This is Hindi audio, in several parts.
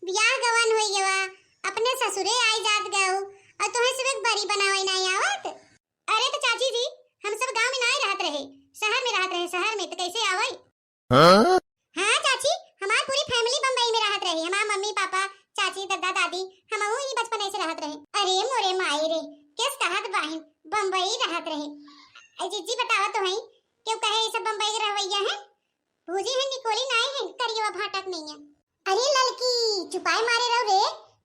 ब्याह गवन होई गवा अपने ससुरे आई जात गऊ और तुम्हें सब एक बड़ी बनावे नहीं आवत। अरे तो चाची जी हम सब गांव में नहीं रहत रहे, शहर में रहत रहे। शहर में तो कैसे आवई? हाँ हाँ चाची, हमार पूरी फैमिली बम्बई में रहत रही। हमार मम्मी पापा चाची दादा दादी हम ही बचपन से रहत रहे। अरे मोरे माई रे किस कहत बहन बम्बई रहत रहे। आई जीजी बतावा तो है क्यों कहे ये सब बम्बई के रवैया है? भूजी है निकोली नहीं है, करियो भाटक नहीं है। अरे लड़की चुपाए मारे रहो रे,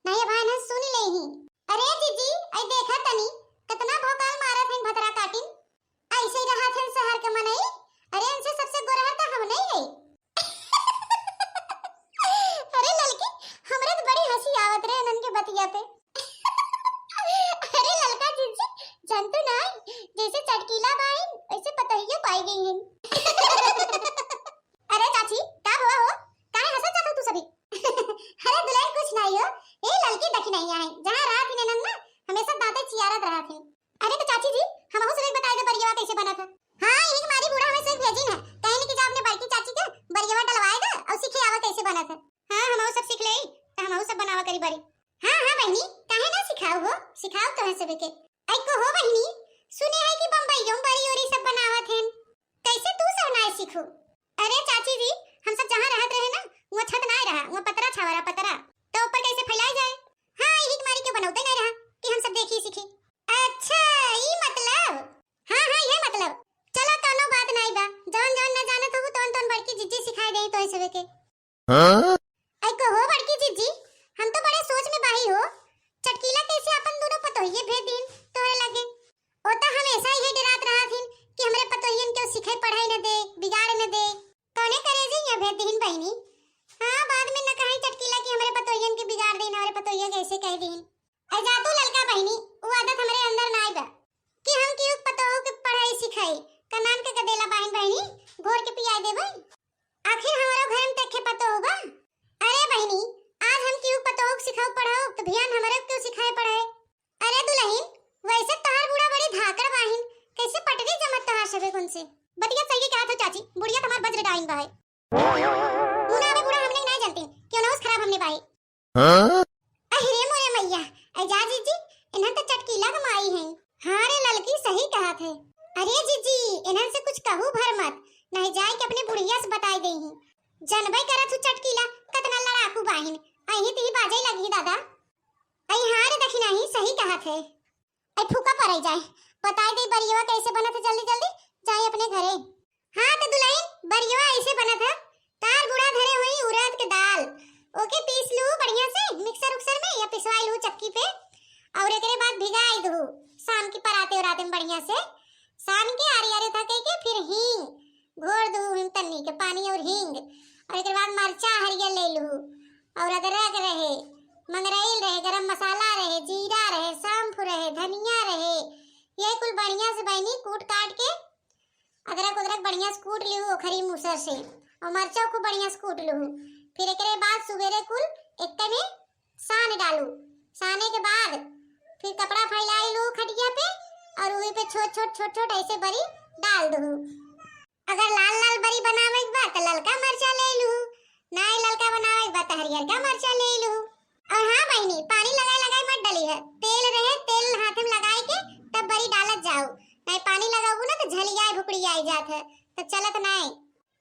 नहीं भान सुन ले ही। अरे जीजी आई देखा तनी कितना भौकाल मारत है भतरा काटिन, ऐसे ही रहा थे शहर के मनई। अरे इनसे सबसे गोरा तो हम नहीं है। अरे लड़की हमरे तो बड़ी हंसी आवत रे नन के बतिया पे। अरे लड़का जीजी जानतो नहीं जैसे चटकीला बाइन वैसे पतहिया पाई गई है। अरे चाची क्या हुआ हो, काहे हंसत जातो तू सभी? अरे दुल्हन कुछ नहीं हो, ये लड़की दखी नहीं है जहां रात ही नन ना हमेशा दादा चियारत रहा थे। अरे तो चाची जी हम हो सब बताए दे बरियावा कैसे बना था। हां यही हमारी बूढ़ा हमें सब भेजी है कहीं कि आपने बड़की चाची के बरियावा डलवाए दा और सीखे आवा कैसे बना था। हां हम हो सब सीख ले तो हम हो सब बनावा करी बरी। हां हां बहनी काहे ना सिखाओ हो, सिखाओ तो है सब के। आई को हो बहनी सुने है कि बम्बई में बड़ी और सब बनावत हैं, कैसे तू सब ना सीखो? अरे चाची जी हम सब जहां रहत रहे ना वो छत ना रहा, वो पतरा छावरा पतरा तो ऊपर कैसे फैलाई जाए। हां यही तुम्हारी क्यों बनाते नहीं रहा कि हम सब देखी सीखी। अच्छा ई मतलब, हां हां ये मतलब चलो कोनो बात नहीं बा, जौन जौन न जानत हो तौन तौन बड़की जीजी सिखाई दे तो ऐसे के। हां आई को हो बड़की जीजी हम तो बड़े सोच में बाही हो, चटकीला कैसे अपन दोनों पतोहिए भेज दिन तोरे लगे। ओ तो हमेशा ही डरात रहा थीन कि हमरे पतोहियन के सिखाई पढ़ाई न दे बिगाड़ न दे कौने करे जी ये भेज दिन बहनी। हां बाद में न कहीं चटकीला कि हमरे पतोहियन के बिगाड़ देन और पतोहिया कैसे कह दिन। आई जा तू लड़का बहनी वो आदत हमरे अंदर ना आइबा कि हम क्यों पतोह के पढ़ाई सिखाई का नाम के गदेला बहन बहनी घोर के पियाई देबे। आखिर हमारा घर में देखे पतो होगा। अरे बहनी आज हम क्यों पतोह सिखाओ पढ़ाओ तो ध्यान हमरे क्यों सिखाए पढ़ाए। अरे दुल्हन वैसे तोहार बूढ़ा बड़ी धाकड़ बाहिन कैसे पटरी जमत तोहार सबे कौन से बतिया सही कहा था चाची, बुढ़िया तुम्हार बज्र डाइन बा है। मुना में बूढ़ा हमने नहीं जानते क्यों ना उस खराब हमने बाई। हां अरे मोरे मैया ऐजा जीजी इन्हां तो चटकीला कमाई है। हां रे लड़की सही कहा थे। अरे जीजी इन्हां से कुछ कहू भर मत नहीं जाए कि अपने बुढ़िया से बताई दे ही जनबई करत हु चटकीला कतना लड़ाकू बाहिन अही ती बाजे लगी दादा। आई हां रे देखी नहीं सही कहा थे। आई फूका पड़ई जाए बताई दे बरियावा कैसे बना था, जल्दी जल्दी जाए अपने घरे। हां तो दुल्हन बरियावा ऐसे बना था, तार बुढ़ा धरे हुई उड़द के दाल ओके पीस लू बढ़िया से मिक्सर उक्सर में या पिसवाई लू चक्की पे और एकरे बाद भिगाई दू शाम की पराते और रात में बढ़िया से शाम के आरी आरी था के फिर हींग घोर दू हिम तन्नी के पानी और हींग और एकरे बाद मरचा हरियर ले लू और अदरक रहे मंगरेल रहे गरम मसाला रहे जीरा रहे सौंफ रहे धनिया रहे ये कुल बढ़िया से बहनी कूट काट के अदरक उदरक बढ़िया से कूट लियो खरी मूसर से और मरचा को बढ़िया से कूट लूं। फिर एकरे बाद सुबेरे कुल एक में सान डालू, साने के बाद फिर कपड़ा फैलाई लूं खटिया पे और उही पे छोट छोट ऐसे बरी डाल दूं। अगर लाल लाल बरी बनावे के बाद ललका मरचा ले लूं, नहीं ललका बनावे के बाद हरियर का मरचा ले लूं। और हां बहनी पानी लगाए लगाए मत डाली है, तेल रहे तेल हाथ में लगाए के तब बरी डालत जाओ, नहीं पानी लगाओ ना तो झलियाए भुकड़ी आई जात है तो चलत नहीं।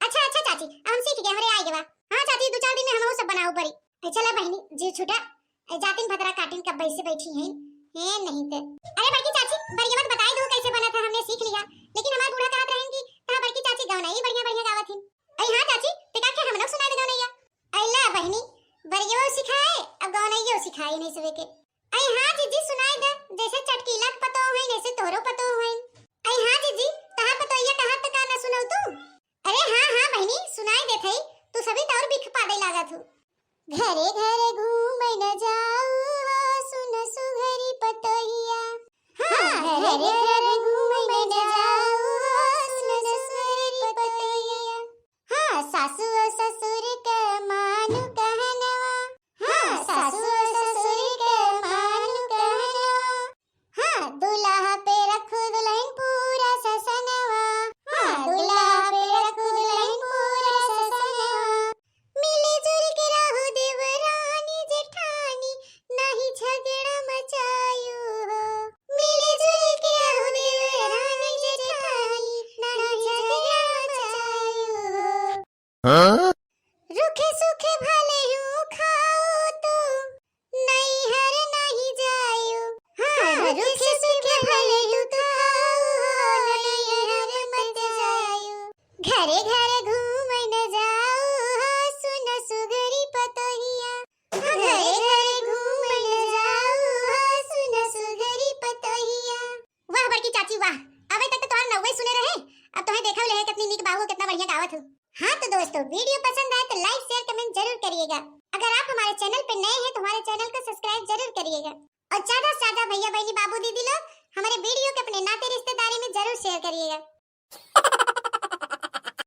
अच्छा अच्छा चाची हम सीख गए हमरे आई गवा। हां चाची दो चार दिन में हम सब बनाओ बरी। चला बहनी जी छुटा जातिन भतरा काटिन कब बैसे बैठी हैं है नहीं ते। अरे बड़की चाची बरिया मत बताई दो कैसे बना था, हमने सीख लिया लेकिन हमार बूढ़ा कहत रहे कि ता बड़की चाची गाँव नहीं बढ़िया बढ़िया गावत हैं। आई हां चाची ते का के हम लोग सुना दे गाँव नहीं अल्लाह बहनी बरियो सिखाए अब गाँव नहीं सिखाए नहीं सवे के। आई हां जीजी सुनाई दे जैसे चटकीला पतो है जैसे तोरो पतो है। आई हां जीजी तहां पतोइया कहां तक ना सुनो तू। अरे हां हां बहनी सुनाई देत है तू सभी तो और बिख पादे लागत हो। घरे घरे घूमै न जाऊ सुन सुघरी पतोइया। हां घरे घरे घूमै न जाऊ सुन सुघरी पतोइया। हां सासू और ससुर के मानु कहनवा। हां सासू और ससुर के मानु कहनवा। हां दुल्हा पे रखो दुल्हन पूरा ससनवा। हां दुल्हा पे रखो दुल्हन पूरा ससनवा। मिले जुल के रहू देवरानी रूखे सूखे भले यूं खाओ तो नहीं हर नहीं जायो। हाँ, रूखे सूखे भले यूं खाओ नहीं हर मत जायो। घरे घरे घूम न जाओ सुन सुगरी पतोहिया। घरे घरे घूम न जाओ सुन सुगरी पतोहिया। वाह बड़की चाची वाह, अबे तक तो तुम्हारा नव्वे सुने रहे, अब तुम्हें देखा ले कितनी नीक बाहु कितना बढ़िया गावत हो। हाँ तो दोस्तों वीडियो पसंद आए तो लाइक शेयर कमेंट जरूर करिएगा। अगर आप हमारे चैनल पे नए हैं तो हमारे चैनल को सब्सक्राइब जरूर करिएगा और ज्यादा से ज्यादा भैया बहनी बाबू दीदी लोग हमारे वीडियो के अपने नाते रिश्तेदारी में जरूर शेयर करिएगा।